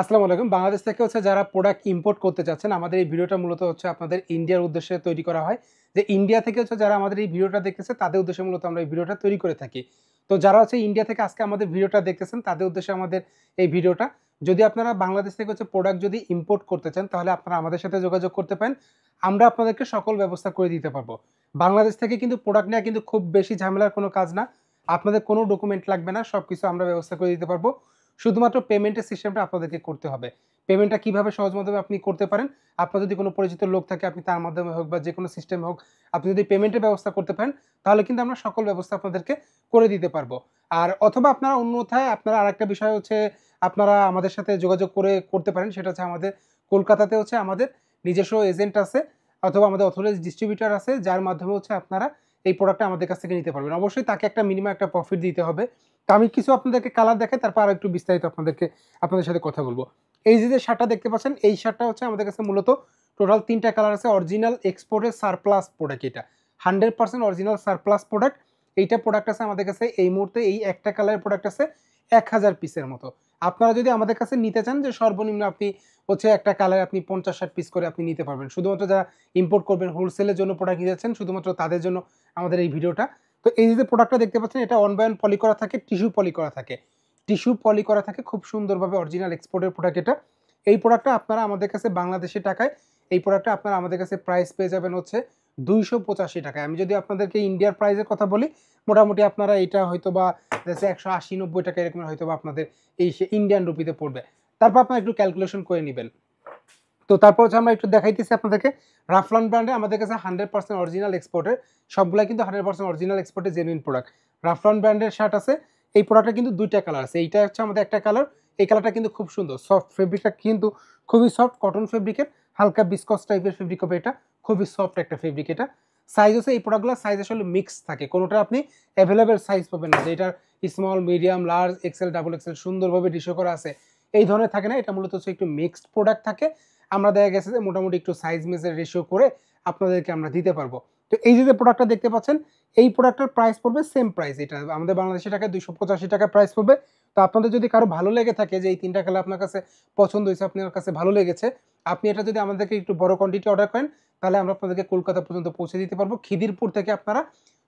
আসসালামু আলাইকুম। বাংলাদেশ থেকে যারা প্রোডাক্ট ইম্পোর্ট করতে চাচ্ছেন, আমাদের এই ভিডিওটা মূলত আপনাদের ইন্ডিয়ার উদ্দেশ্যে তৈরি করা হয়। যে ইন্ডিয়া থেকে যারা আমাদের এই ভিডিওটা দেখতেছে তাদের উদ্দেশ্যে মূলত আমরা এই ভিডিওটা তৈরি করে থাকি। তো যারা ইন্ডিয়া থেকে আজকে আমাদের ভিডিওটা দেখতেছেন তাদের উদ্দেশ্যে আমাদের এই ভিডিওটা। যদি আপনারা বাংলাদেশ থেকে প্রোডাক্ট যদি ইম্পোর্ট করতে চান তাহলে আপনারা আমাদের সাথে যোগাযোগ করতে পারেন। আমরা আপনাদেরকে সকল ব্যবস্থা করে দিতে পারবো। বাংলাদেশ থেকে কিন্তু প্রোডাক্ট নেওয়া কিন্তু খুব বেশি ঝামেলার কোনো কাজ না। আপনাদের কোনো ডকুমেন্ট লাগবে না, সবকিছু আমরা ব্যবস্থা করে দিতে পারবো। শুধুমাত্র পেমেন্টের সিস্টেমটা আপনাদেরকে করতে হবে। পেমেন্টটা কিভাবে সহজ মাধ্যমে আপনি করতে পারেন, আপনার যদি কোনো পরিচিত লোক থাকে আপনি তার মাধ্যমে হোক বা যে কোনো সিস্টেম হোক, আপনি যদি পেমেন্টের ব্যবস্থা করতে পারেন তাহলে কিন্তু আমরা সকল ব্যবস্থা আপনাদেরকে করে দিতে পারবো। আর অথবা আপনারা অন্যথায় আপনারা আরেকটা বিষয় আপনারা আমাদের সাথে যোগাযোগ করে করতে পারেন। সেটা আমাদের কলকাতাতে আমাদের নিজস্ব এজেন্ট আছে অথবা আমাদের অথরাইজড ডিস্ট্রিবিউটর আছে, যার মাধ্যমে আপনারা এই প্রোডাক্টটা আমাদের কাছ থেকে নিতে পারবেন। অবশ্যই তাকে একটা মিনিমাম একটা প্রফিট দিতে হবে। তো আমি কিছু আপনাদেরকে কালার দেখাই, তারপর আর একটু বিস্তারিত আপনাদের সাথে কথা বলবো। এই যে শার্টটা দেখতে পাচ্ছেন, এই শার্টটা আমাদের কাছে মূলত টোটাল 3টা কালার আছে। অরিজিনাল এক্সপোর্টের সারপ্লাস প্রোডাক্ট, এটা 100% অরিজিনাল সারপ্লাস প্রোডাক্ট। এইটা প্রোডাক্ট আছে আমাদের কাছে এই মুহূর্তে, এই একটা কালারের প্রোডাক্ট আছে 1000 পিসের মতো। আপনারা যদি আমাদের কাছে নিতে চান যে সর্বনিম্ন আপনি একটা কালার আপনি 50-60 পিস করে আপনি নিতে পারবেন। শুধুমাত্র যারা ইম্পোর্ট করবেন, হোলসেলের জন্য প্রোডাক্ট নিতে চাচ্ছেন, শুধুমাত্র তাদের জন্য আমাদের এই ভিডিওটা। তো এই যে প্রোডাক্টটা দেখতে পাচ্ছেন, এটা 1 বাই 1 পলি করা থাকে, টিস্যু পলি করা থাকে, খুব সুন্দরভাবে অরিজিনাল এক্সপোর্টের প্রোডাক্ট এটা। এই প্রোডাক্টটা আপনারা আমাদের কাছে বাংলাদেশি টাকায় এই প্রোডাক্টটা আপনারা আমাদের কাছে প্রাইস পেয়ে যাবেন 285 টাকায়। আমি যদি আপনাদেরকে ইন্ডিয়ার প্রাইসের কথা বলি, মোটামুটি আপনারা এটা হয়তো বা 180-90 টাকা এরকম হয়তো বা আপনাদের এই ইন্ডিয়ান রুপিতে পড়বে। তারপর আপনারা একটু ক্যালকুলেশন করে নেবেন। তো তারপর আমরা একটু দেখাইতেছি আপনাদেরকে। রাফলন ব্র্যান্ডে আমাদের কাছে 100% অরিজিনাল এক্সপোর্টের, সবগুলাই কিন্তু 100% অরিজিনাল এক্সপোর্টের জেনুইন প্রোডাক্ট। রাফলন ব্র্যান্ডের শার্ট আছে। এই প্রোডাক্টটা কিন্তু 2টা কালার আছে। এইটা আমাদের একটা কালার, এই কালারটা কিন্তু খুব সুন্দর, সফট ফেব্রিকটা কিন্তু খুবই সফট, কটন ফেব্রিকের, হালকা বিসকস টাইপের ফেব্রিক হবে এটা, খুবই সফট একটা ফেব্রিক এটা। সাইজ এই প্রোডাক্টগুলোর সাইজ আসলে মিক্স থাকে, কোনোটা আপনি অ্যাভেলেবেল সাইজ পাবেন না যে এটার small, medium, large, XL, double XL সুন্দরভাবে ডিশো করা আছে, এই ধরনের থাকে না। এটা মূলত একটু মিক্সড প্রোডাক্ট থাকে। আমরা দেখা গেছে যে মোটামুটি একটু সাইজ মেজের রেশিও করে আপনাদেরকে আমরা দিতে পারবো। তো এই যে প্রোডাক্টটা দেখতে পাচ্ছেন, এই প্রোডাক্টের প্রাইস পড়বে সেম প্রাইস, এটা আমাদের বাংলাদেশি টাকায় 285 টাকা প্রাইস পড়বে। তো আপনাদের যদি কারো ভালো লেগে থাকে যে এই 3টা কালার আপনার কাছে পছন্দ হয়েছে, আপনার কাছে ভালো লেগেছে, আপনি এটা যদি আমাদেরকে একটু বড় কোয়ান্টিটি অর্ডার করেন তাহলে আমরা আপনাদেরকে কলকাতা পর্যন্ত পৌঁছে দিতে পারবো। খিদিরপুর থেকে আপনারা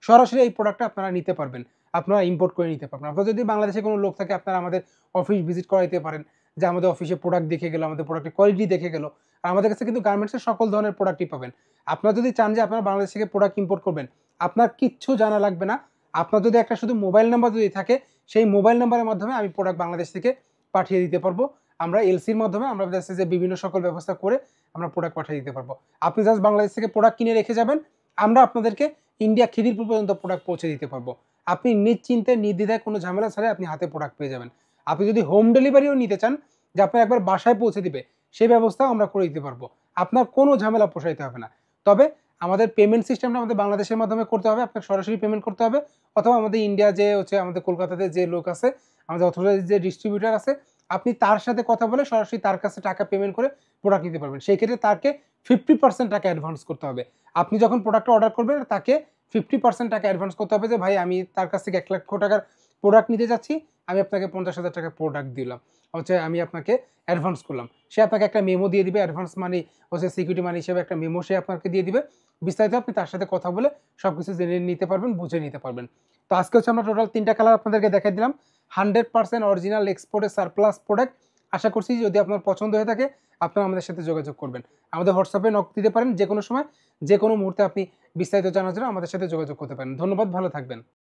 সরাসরি এই প্রোডাক্টটা আপনারা নিতে পারবেন, আপনারা ইম্পোর্ট করে নিতে পারবেন। আপনার যদি বাংলাদেশে কোনো লোক থাকে আপনারা আমাদের অফিস ভিজিট করাইতে পারেন, যে আমাদের অফিসে প্রোডাক্ট দেখে গেল, আমাদের প্রোডাক্টের কোয়ালিটি দেখে গেল। আর আমাদের কাছে কিন্তু গার্মেন্টসের সকল ধরনের প্রোডাক্টই পাবেন। আপনারা যদি চান যে আপনারা বাংলাদেশ থেকে প্রোডাক্ট ইম্পোর্ট করবেন, আপনার কিচ্ছু জানা লাগবে না। আপনার যদি একটা শুধু মোবাইল নাম্বার যদি থাকে, সেই মোবাইল নাম্বারের মাধ্যমে আমি প্রোডাক্ট বাংলাদেশ থেকে পাঠিয়ে দিতে পারবো। আমরা এলসির মাধ্যমে আমরা যে বিভিন্ন সকল ব্যবস্থা করে আমরা প্রোডাক্ট পাঠিয়ে দিতে পারবো। আপনি জাস্ট বাংলাদেশ থেকে প্রোডাক্ট কিনে রেখে যাবেন, আমরা আপনাদেরকে ইন্ডিয়া খিদিরপুর পর্যন্ত প্রোডাক্ট পৌঁছে দিতে পারবো। আপনি নিশ্চিন্তে নির্দ্বিধায় কোনো ঝামেলা ছাড়াই আপনি হাতে প্রোডাক্ট পেয়ে যাবেন। আপনি যদি হোম ডেলিভারিও নিতে চান, যে আপনার একবার বাসায় পৌঁছে দিবে, সেই ব্যবস্থাও আমরা করে দিতে পারবো। আপনার কোনো ঝামেলা পোষাইতে হবে না। তবে আমাদের পেমেন্ট সিস্টেমটা আমাদের বাংলাদেশের মাধ্যমে করতে হবে, আপনাকে সরাসরি পেমেন্ট করতে হবে, অথবা আমাদের ইন্ডিয়া যে আমাদের কলকাতাতে যে লোক আছে, আমাদের অথরাইজড যে ডিস্ট্রিবিউটর আছে, আপনি তার সাথে কথা বলে সরাসরি তার কাছে টাকা পেমেন্ট করে প্রোডাক্ট নিতে পারবেন। সেই ক্ষেত্রে তাকে 50% টাকা অ্যাডভান্স করতে হবে। আপনি যখন প্রোডাক্টটা অর্ডার করবেন তাকে 50% টাকা অ্যাডভান্স করতে হবে, যে ভাই আমি তার কাছ থেকে 1 লক্ষ টাকার প্রোডাক্ট নিতে যাচ্ছি, আমি আপনাকে 50,000 টাকা প্রোডাক্ট দিলাম, আমি আপনাকে অ্যাডভান্স করলাম। সে আপনাকে একটা মেমো দিয়ে দিবে, অ্যাডভান্স মানি সিকিউরিটি মানি হিসেবে একটা মেমো সে আপনাকে দিয়ে দিবে। বিস্তারিত আপনি তার সাথে কথা বলে সবকিছু জেনে নিতে পারবেন, বুঝে নিতে পারবেন। তো আজকে আমরা টোটাল 3টা কালার আপনাদেরকে দেখাই দিলাম। 100% অরিজিনাল এক্সপোর্টের সারপ্লাস প্রোডাক্ট। আশা করছি যদি আপনার পছন্দ হয়ে থাকে আপনারা আমাদের সাথে যোগাযোগ করবেন। আমাদের হোয়াটসঅ্যাপে নক দিতে পারেন, যে কোনো সময় যে কোনো মুহূর্তে আপনি বিস্তারিত জানার জন্য আমাদের সাথে যোগাযোগ করতে পারেন। ধন্যবাদ, ভালো থাকবেন।